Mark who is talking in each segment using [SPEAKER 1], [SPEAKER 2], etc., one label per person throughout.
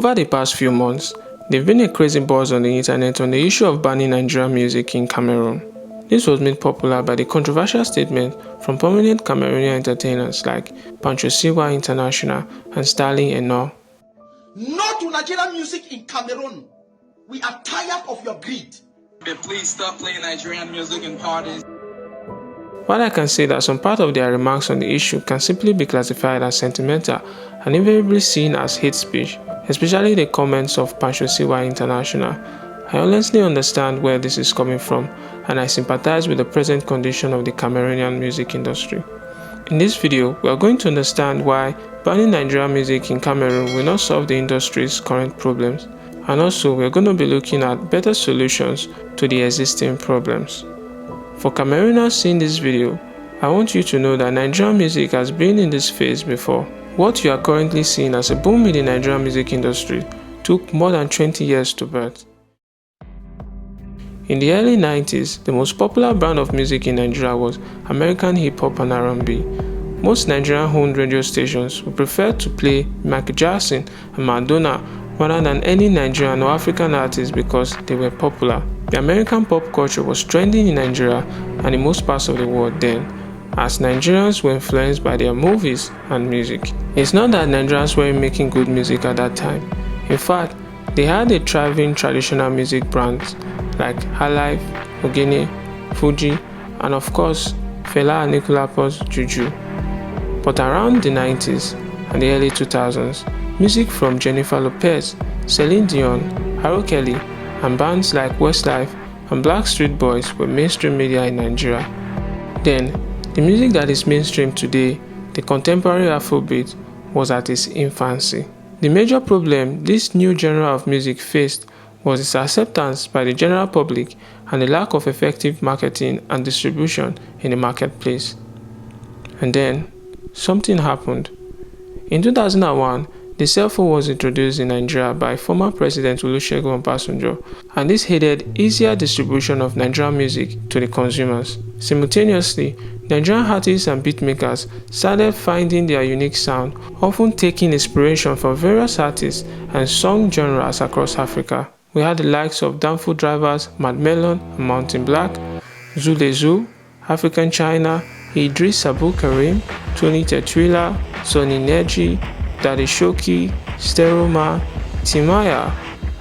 [SPEAKER 1] Over the past few months, there's been a crazy buzz on the internet on the issue of banning Nigerian music in Cameroon. This was made popular by the controversial statement from prominent Cameroonian entertainers like Pancho CY International and Stanley Enow.
[SPEAKER 2] No to Nigerian music in Cameroon. We are tired of your greed.
[SPEAKER 3] Please stop playing Nigerian music in parties.
[SPEAKER 1] While I can say that some part of their remarks on the issue can simply be classified as sentimental and invariably seen as hate speech, especially the comments of Pancho CY International, I honestly understand where this is coming from and I sympathize with the present condition of the Cameroonian music industry. In this video, we are going to understand why banning Nigerian music in Cameroon will not solve the industry's current problems, and also we are going to be looking at better solutions to the existing problems. For Camerooners seeing this video, I want you to know that Nigerian music has been in this phase before. What you are currently seeing as a boom in the Nigerian music industry took more than 20 years to birth. In the early 90s, the most popular brand of music in Nigeria was American hip hop and R&B. Most Nigerian-owned radio stations would prefer to play Michael Jackson and Madonna rather than any Nigerian or African artists because they were popular. The American pop culture was trending in Nigeria and in most parts of the world then, as Nigerians were influenced by their movies and music. It's not that Nigerians weren't making good music at that time. In fact, they had a thriving traditional music brands like Highlife, Ogene, Fuji, and of course, Fela Anikulapo's Juju. But around the 90s and the early 2000s, music from Jennifer Lopez, Celine Dion, Harold Kelly, and bands like Westlife and Blackstreet Boys were mainstream media in Nigeria. Then, the music that is mainstream today, the contemporary Afrobeat, was at its infancy. The major problem this new genre of music faced was its acceptance by the general public and the lack of effective marketing and distribution in the marketplace. And then, something happened. In 2001, the cell phone was introduced in Nigeria by former President Olusegun Obasanjo, and this aided easier distribution of Nigerian music to the consumers. Simultaneously, Nigerian artists and beatmakers started finding their unique sound, often taking inspiration from various artists and song genres across Africa. We had the likes of Danfo Drivers, Mad Melon, and Mountain Black, Zule Zu, African China, Idris Abdul Karim, Tony Tetwila, Sonny Neji, Daddy Shoki, Steroma, Timaya,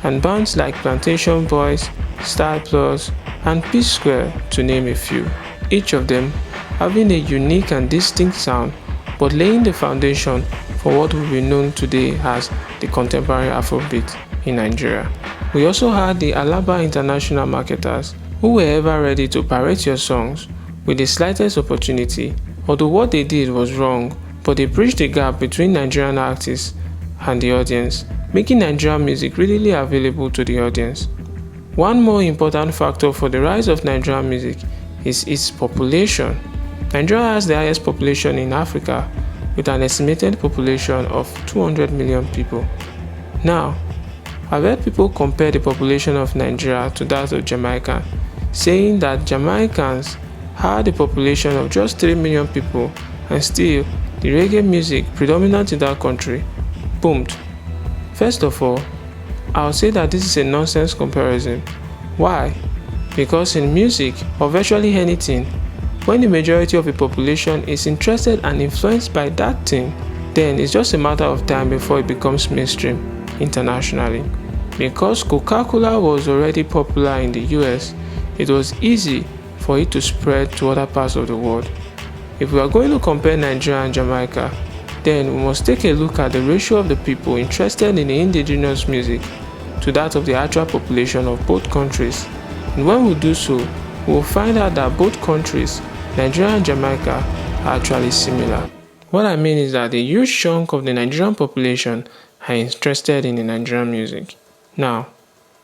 [SPEAKER 1] and bands like Plantation Boys, Style Plus, and P-Square, to name a few. Each of them having a unique and distinct sound, but laying the foundation for what will be known today as the contemporary Afrobeat in Nigeria. We also had the Alaba international marketers, who were ever ready to pirate your songs with the slightest opportunity, although what they did was wrong, but they bridged the gap between Nigerian artists and the audience, making Nigerian music readily available to the audience. One more important factor for the rise of Nigerian music is its population. Nigeria has the highest population in Africa, with an estimated population of 200 million people. Now, I've heard people compare the population of Nigeria to that of Jamaica, saying that Jamaicans had a population of just 3 million people and still the reggae music predominant in that country boomed. First of all, I'll say that this is a nonsense comparison. Why? Because in music, or virtually anything, when the majority of the population is interested and influenced by that thing, then it's just a matter of time before it becomes mainstream internationally. Because Coca-Cola was already popular in the US, it was easy for it to spread to other parts of the world. If we are going to compare Nigeria and Jamaica, then we must take a look at the ratio of the people interested in the indigenous music to that of the actual population of both countries. And when we do so, we will find out that both countries, Nigeria and Jamaica, are actually similar. What I mean is that a huge chunk of the Nigerian population are interested in the Nigerian music. Now,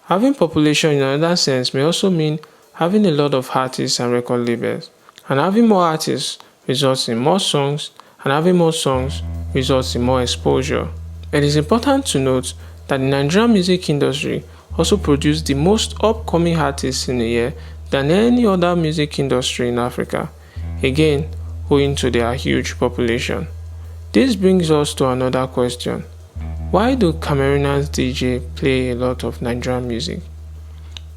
[SPEAKER 1] having population in another sense may also mean having a lot of artists and record labels. And having more artists results in more songs, and having more songs results in more exposure. It is important to note that the Nigerian music industry also produced the most upcoming artists in a year than any other music industry in Africa, again owing to their huge population. This brings us to another question. Why do Cameroonian DJ play a lot of Nigerian music?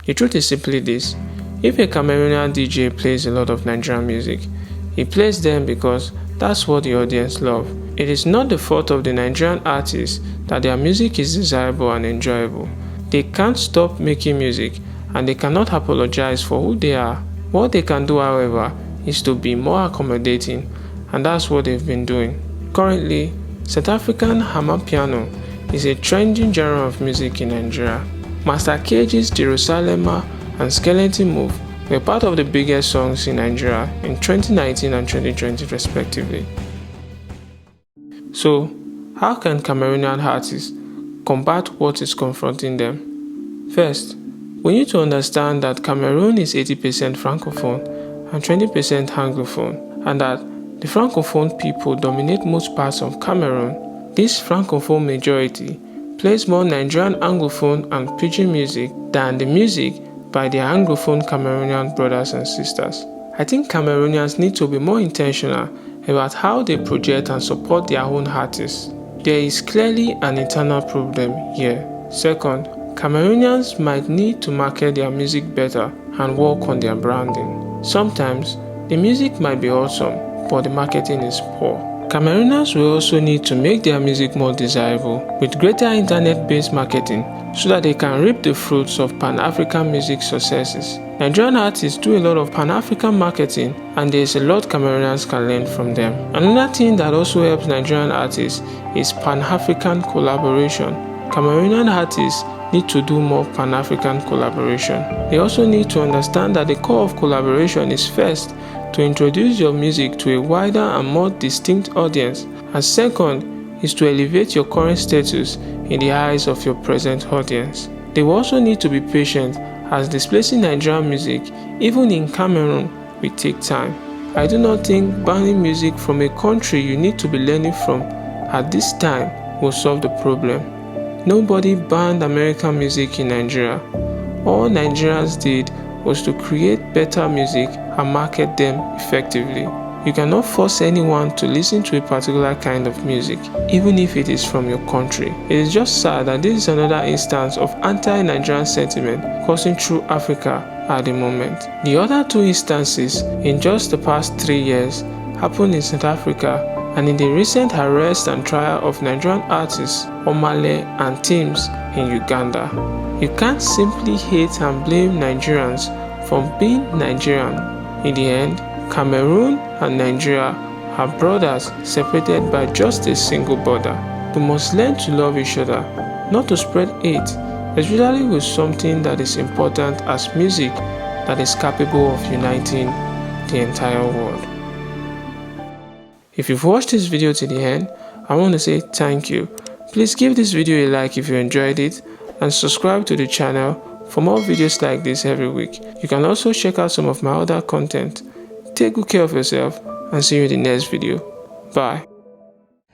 [SPEAKER 1] The truth is simply this. If a Cameroonian DJ plays a lot of Nigerian music, he plays them because that's what the audience love. It is not the fault of the Nigerian artists that their music is desirable and enjoyable. They can't stop making music and they cannot apologize for who they are. What they can do, however, is to be more accommodating, and that's what they've been doing. Currently, South African Amapiano is a trending genre of music in Nigeria. Master Cage's Jerusalema and Skeleton Move were part of the biggest songs in Nigeria in 2019 and 2020 respectively. So, how can Cameroonian artists combat what is confronting them? First, we need to understand that Cameroon is 80% Francophone and 20% Anglophone, and that the Francophone people dominate most parts of Cameroon. This Francophone majority plays more Nigerian Anglophone and Pidgin music than the music by their Anglophone Cameroonian brothers and sisters. I think Cameroonians need to be more intentional about how they project and support their own artists. There is clearly an internal problem here. Second, Cameroonians might need to market their music better and work on their branding. Sometimes, the music might be awesome, but the marketing is poor. Cameroonians will also need to make their music more desirable with greater internet-based marketing so that they can reap the fruits of Pan-African music successes. Nigerian artists do a lot of Pan-African marketing, and there is a lot Cameroonians can learn from them. Another thing that also helps Nigerian artists is Pan-African collaboration. Cameroonian artists need to do more Pan-African collaboration. They also need to understand that the core of collaboration is first, to introduce your music to a wider and more distinct audience, and second is to elevate your current status in the eyes of your present audience. They will also need to be patient, as displacing Nigerian music, even in Cameroon, will take time. I do not think banning music from a country you need to be learning from at this time will solve the problem. Nobody banned American music in Nigeria. All Nigerians did was to create better music and market them effectively. You cannot force anyone to listen to a particular kind of music, even if it is from your country. It is just sad that this is another instance of anti-Nigerian sentiment coursing through Africa at the moment. The other two instances in just the past 3 years happened in South Africa and in the recent arrest and trial of Nigerian artists Omale and Teams in Uganda. You can't simply hate and blame Nigerians for being Nigerian. In the end, Cameroon and Nigeria are brothers separated by just a single border. We must learn to love each other, not to spread hate, especially with something that is important as music that is capable of uniting the entire world. If you've watched this video to the end, I want to say thank you. Please give this video a like if you enjoyed it, and subscribe to the channel for more videos like this every week. You can also check out some of my other content. Take good care of yourself and see you in the next video. Bye.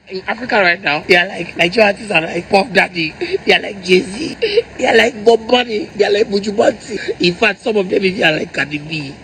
[SPEAKER 4] In Africa right now, they are like Nigerian artists are like Puff Daddy, they are like Jay-Z, they are like Bob Bunny, they are like Buju Banton. In fact, some of them even are like Cardi B.